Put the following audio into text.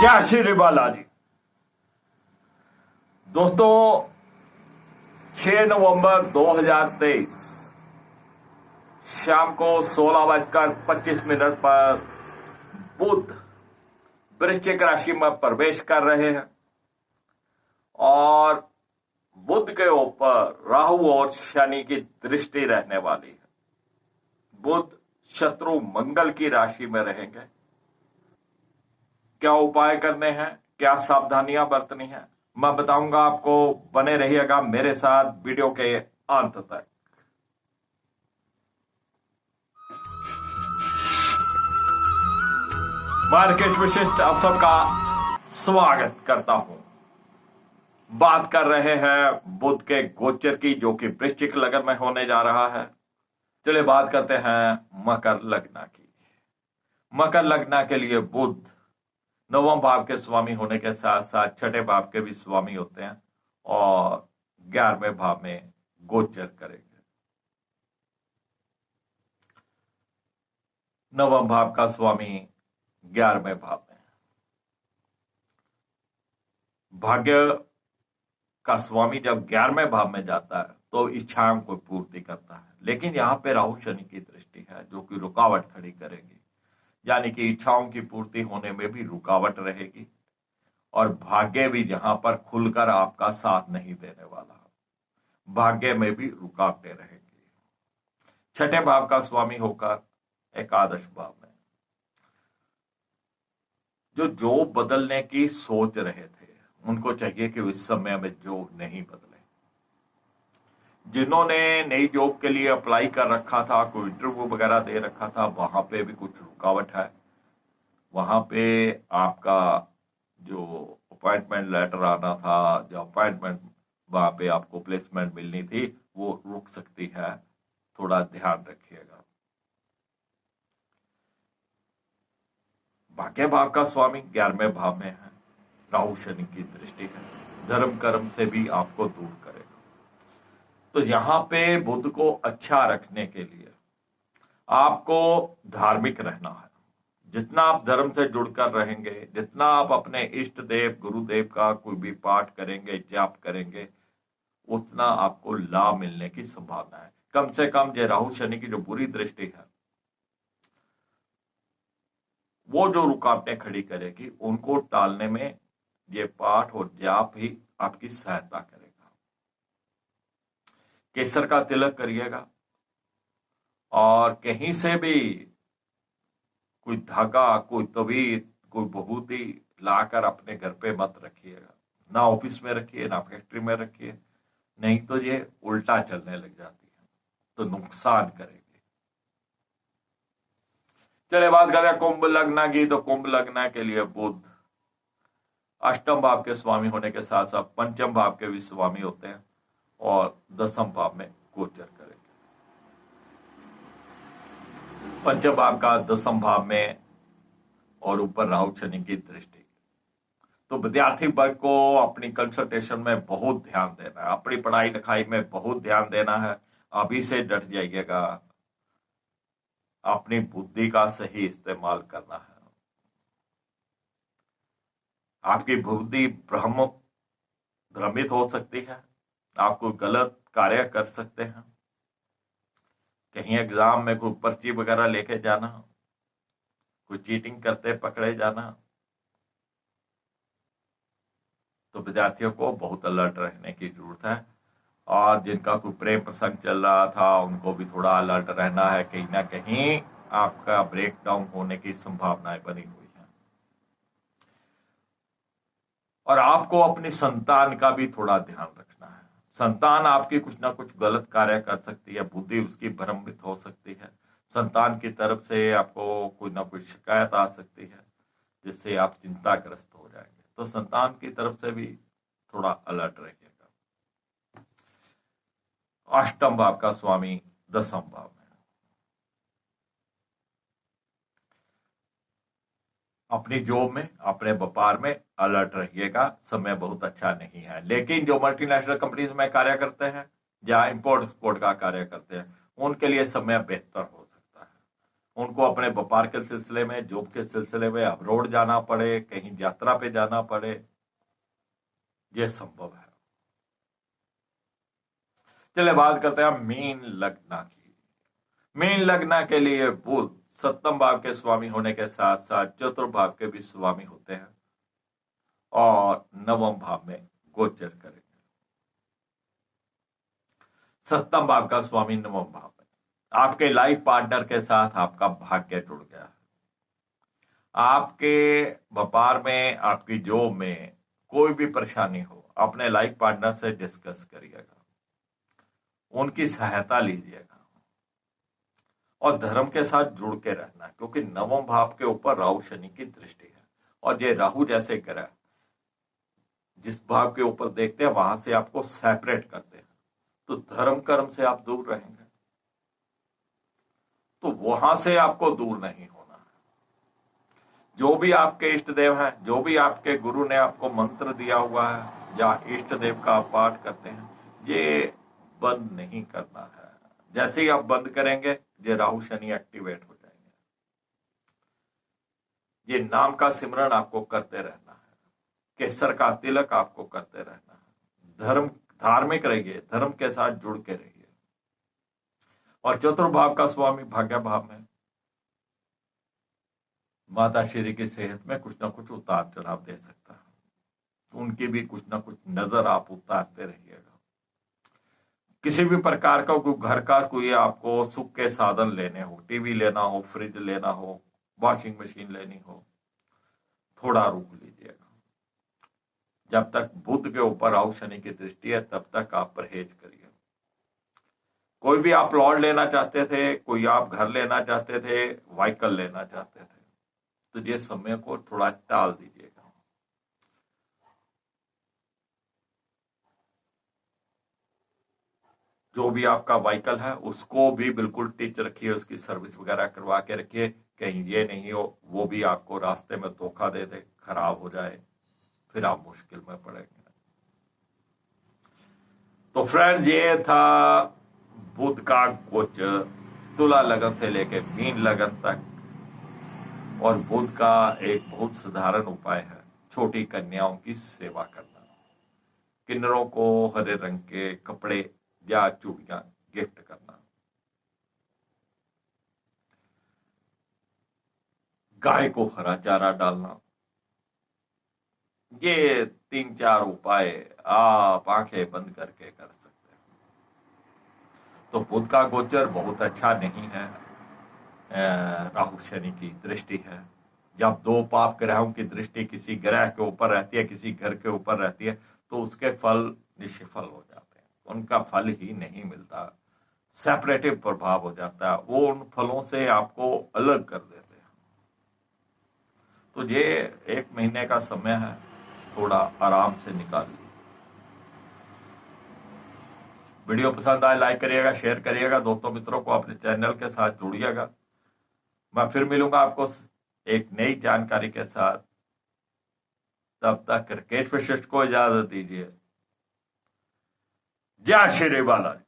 जय श्री बालाजी। दोस्तों 6 नवंबर 2023 शाम को 16:25 पर बुध वृश्चिक राशि में प्रवेश कर रहे हैं और बुध के ऊपर राहु और शनि की दृष्टि रहने वाली है। बुध शत्रु मंगल की राशि में रहेंगे। क्या उपाय करने हैं, क्या सावधानियां बरतनी है, मैं बताऊंगा आपको। बने रहिएगा मेरे साथ वीडियो के अंत तक। मार्केट विशिष्ट आप सबका स्वागत करता हूं। बात कर रहे हैं बुध के गोचर की, जो कि वृश्चिक लग्न में होने जा रहा है। चलिए बात करते हैं मकर लग्न की। मकर लग्न के लिए बुध नवम भाव के स्वामी होने के साथ साथ छठे भाव के भी स्वामी होते हैं और 11वें भाव में गोचर करेंगे। नवम भाव का स्वामी 11वें भाव में, भाग्य का स्वामी जब 11वें भाव में जाता है तो इच्छाओं को पूर्ति करता है। लेकिन यहां पे राहु शनि की दृष्टि है जो कि रुकावट खड़ी करेगी, यानी कि इच्छाओं की पूर्ति होने में भी रुकावट रहेगी और भाग्य भी जहां पर खुलकर आपका साथ नहीं देने वाला, भाग्य में भी रुकावटें रहेंगी। छठे भाव का स्वामी होकर एकादश भाव में, जो जॉब बदलने की सोच रहे थे उनको चाहिए कि इस समय में जॉब नहीं बदले। जिन्होंने नई जॉब के लिए अप्लाई कर रखा था, कोई इंटरव्यू वगैरह दे रखा था, वहां पे भी कुछ रुकावट है। वहां पे आपका जो अपॉइंटमेंट लेटर आना था, जो अपॉइंटमेंट वहां पे आपको प्लेसमेंट मिलनी थी, वो रुक सकती है। थोड़ा ध्यान रखिएगा। भाग्य भाव का स्वामी 11वें भाव में है, राहु शनि की दृष्टि है, धर्म कर्म से भी आपको दूर करेगा। तो यहां पे बुध को अच्छा रखने के लिए आपको धार्मिक रहना है। जितना आप धर्म से जुड़कर रहेंगे, जितना आप अपने इष्ट देव गुरुदेव का कोई भी पाठ करेंगे, जाप करेंगे, उतना आपको लाभ मिलने की संभावना है। कम से कम ये राहु शनि की जो बुरी दृष्टि है वो जो रुकावटें खड़ी करेगी, उनको टालने में ये पाठ और जाप ही आपकी सहायता करेगा। केसर का तिलक करिएगा और कहीं से भी कोई धागा, कोई तवीर, कोई बहूती लाकर अपने घर पे मत रखिएगा। ना ऑफिस में रखिए, ना फैक्ट्री में रखिए, नहीं तो ये उल्टा चलने लग जाती है तो नुकसान करेगी। चलिए बात करें कुंभ लग्न की। तो कुंभ लग्न के लिए बुध अष्टम भाव के स्वामी होने के साथ साथ पंचम भाव के भी स्वामी होते हैं और दसम भाव में गोचर करेंगे। पंचम भाव का दसम भाव में और ऊपर राहु शनि की दृष्टि। तो विद्यार्थी वर्ग को अपनी कंसंट्रेशन में बहुत ध्यान देना है, अपनी पढ़ाई लिखाई में बहुत ध्यान देना है। अभी से डट जाइएगा, अपनी बुद्धि का सही इस्तेमाल करना है। आपकी बुद्धि भ्रमित हो सकती है, आप कोई गलत कार्य कर सकते हैं। कहीं एग्जाम में कोई पर्ची वगैरह लेके जाना, कोई चीटिंग करते पकड़े जाना। तो विद्यार्थियों को बहुत अलर्ट रहने की जरूरत है। और जिनका कोई प्रेम प्रसंग चल रहा था उनको भी थोड़ा अलर्ट रहना है। कहीं ना कहीं आपका ब्रेक डाउन होने की संभावनाएं बनी हुई है। और आपको अपनी संतान का भी थोड़ा ध्यान रखना है। संतान आपकी कुछ ना कुछ गलत कार्य कर सकती है, बुद्धि उसकी भ्रमित हो सकती है। संतान की तरफ से आपको कोई ना कोई शिकायत आ सकती है जिससे आप चिंताग्रस्त हो जाएंगे। तो संतान की तरफ से भी थोड़ा अलर्ट रहिएगा। अष्टम भाव का स्वामी दसम भाव में, अपनी जॉब में, अपने व्यापार में अलर्ट रहिएगा। समय बहुत अच्छा नहीं है। लेकिन जो मल्टीनेशनल कंपनीज में कार्य करते हैं या इंपोर्ट एक्सपोर्ट का कार्य करते हैं, उनके लिए समय बेहतर हो सकता है। उनको अपने व्यापार के सिलसिले में, जॉब के सिलसिले में अब्रॉड जाना पड़े, कहीं यात्रा पे जाना पड़े, यह संभव है। चलिए बात करते हैं मीन लग्न की। मीन लग्न के लिए बुध सप्तम भाव के स्वामी होने के साथ साथ चतुर्थ भाव के भी स्वामी होते हैं और नवम भाव में गोचर करेंगे। सप्तम भाव का स्वामी नवम भाव में, आपके लाइफ पार्टनर के साथ आपका भाग्य जुड़ गया है। आपके व्यापार में, आपकी जॉब में कोई भी परेशानी हो, अपने लाइफ पार्टनर से डिस्कस करिएगा, उनकी सहायता लीजिएगा और धर्म के साथ जुड़ के रहना, क्योंकि नवम भाव के ऊपर राहु शनि की दृष्टि है और ये राहु जैसे ग्रह जिस भाव के ऊपर देखते हैं वहां से आपको सेपरेट करते हैं, तो धर्म कर्म से आप दूर रहेंगे, तो वहां से आपको दूर नहीं होना है। जो भी आपके इष्ट देव हैं, जो भी आपके गुरु ने आपको मंत्र दिया हुआ है या इष्ट देव का आप पाठ करते हैं, ये बंद नहीं करना है। जैसे ही आप बंद करेंगे ये राहु शनि एक्टिवेट हो जाएंगे। ये नाम का सिमरन आपको करते रहना है, केसर का तिलक आपको करते रहना है, धार्मिक रहिए, धर्म के साथ जुड़ के रहिए। और चतुर्भाव का स्वामी भाग्य भाव में माता श्री की सेहत में कुछ ना कुछ उतार चढ़ाव दे सकता है, तो उनकी भी कुछ ना कुछ नजर आप उतारते रहिएगा। किसी भी प्रकार का कोई घर का कोई आपको सुख के साधन लेने हो, टीवी लेना हो, फ्रिज लेना हो, वॉशिंग मशीन लेनी हो, थोड़ा रुक लीजिएगा। जब तक बुध के ऊपर राहु शनि की दृष्टि है तब तक आप परहेज करिए। कोई भी आप प्लॉट लेना चाहते थे, कोई आप घर लेना चाहते थे, व्हीकल लेना चाहते थे, तो ये समय को थोड़ा टाल दीजिएगा। जो भी आपका व्हीकल है उसको भी बिल्कुल टिच रखिए, उसकी सर्विस वगैरह करवा के रखिए, कहीं ये नहीं हो वो भी आपको रास्ते में धोखा दे दे, खराब हो जाए, फिर आप मुश्किल में पड़ेंगे। तो फ्रेंड्स, ये था बुध का गोचर तुला लगन से लेके मीन लगन तक। और बुध का एक बहुत साधारण उपाय है, छोटी कन्याओं की सेवा करना, किन्नरों को हरे रंग के कपड़े या चूड़ियां गिफ्ट करना, गाय को हरा चारा डालना। ये 3-4 उपाय आप आंखें बंद करके कर सकते हैं। तो बुध का गोचर बहुत अच्छा नहीं है, राहु शनि की दृष्टि है। जब 2 पाप ग्रहों की दृष्टि किसी ग्रह के ऊपर रहती है, किसी घर के ऊपर रहती है, तो उसके फल निष्फल हो जाते हैं, उनका फल ही नहीं मिलता, सेपरेटिव प्रभाव हो जाता है, वो उन फलों से आपको अलग कर देते हैं। तो ये 1 महीने का समय है, थोड़ा आराम से निकालिए। वीडियो पसंद आए लाइक करिएगा, शेयर करिएगा, दोस्तों मित्रों को अपने चैनल के साथ जुड़िएगा। मैं फिर मिलूंगा आपको एक नई जानकारी के साथ। तब तक राकेश वशिष्ठ को इजाजत दीजिए। जय श्री बालाजी।